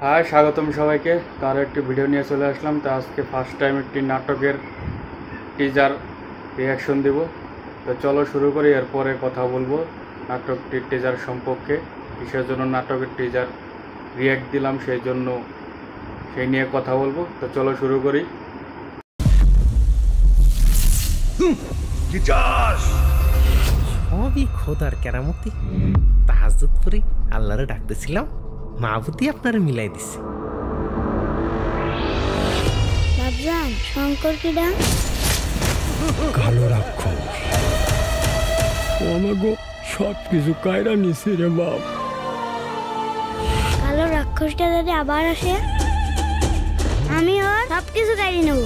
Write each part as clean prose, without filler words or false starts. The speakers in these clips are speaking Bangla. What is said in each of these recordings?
হাই, স্বাগতম সবাইকে। তার একটি ভিডিও নিয়ে চলে আসলাম। তো আজকে ফার্স্ট টাইম একটি নাটকের টিজার রিয়াকশন দেব। তো চলো শুরু করি, এরপরে কথা বলবো নাটকটির টিজার সম্পর্কে, কিসের জন্য নাটকের টিজার রিয়াক্ট দিলাম সেই নিয়ে কথা বলবো। তো চলো শুরু করি। সবই খোদার কেরামতি। তাহাজ্জুদ পড়ে আল্লাহরে ডাকতেছিলাম, মাহবুদি আপনারে মিলাই দিছে। বাবজান, শঙ্কর কিডা? কালো রাক্ষস আমাগো সব কিছু কায়রা নিছে রে বাপ। কালো রাক্ষসটা যদি আবার আসে, আমি ওর সব কিছু কাড়ি নেব।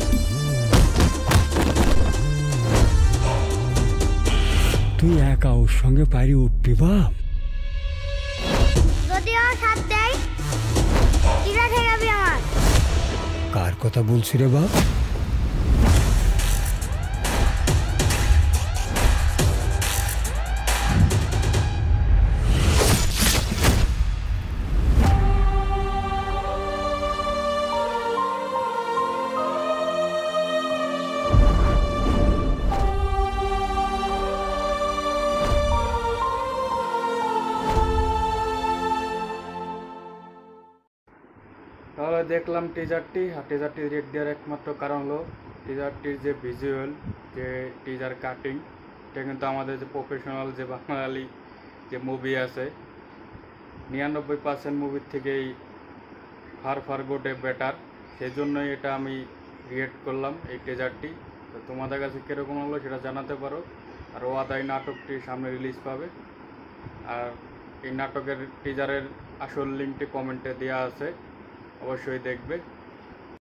তুই একা ওর সঙ্গে পারি উঠবি বাপ? যদি ও সাথ দেয়, কিরা ঠেকাবি আমার? কার কথা বলছি রে বাপ? তাহলে দেখলাম টিজারটি, আর টিজারটি রিয়েক্ট দেওয়ার একমাত্র কারণ হলো টিজারটির যে ভিজুয়াল, যে টিজার কাটিং, এটা কিন্তু আমাদের যে প্রফেশনাল যে বাঙালি যে মুভি আছে 99% মুভির থেকেই ফার গোটে বেটার। সেই জন্যই এটা আমি রিয়েক্ট করলাম এই টিজারটি। তো তোমাদের কাছে কীরকম হলো সেটা জানাতে পারো। আর ওয়াদাই নাটকটি সামনে রিলিজ পাবে। আর এই নাটকের টিজারের আসল লিঙ্কটি কমেন্টে দেওয়া আছে, অবশ্যই দেখবে।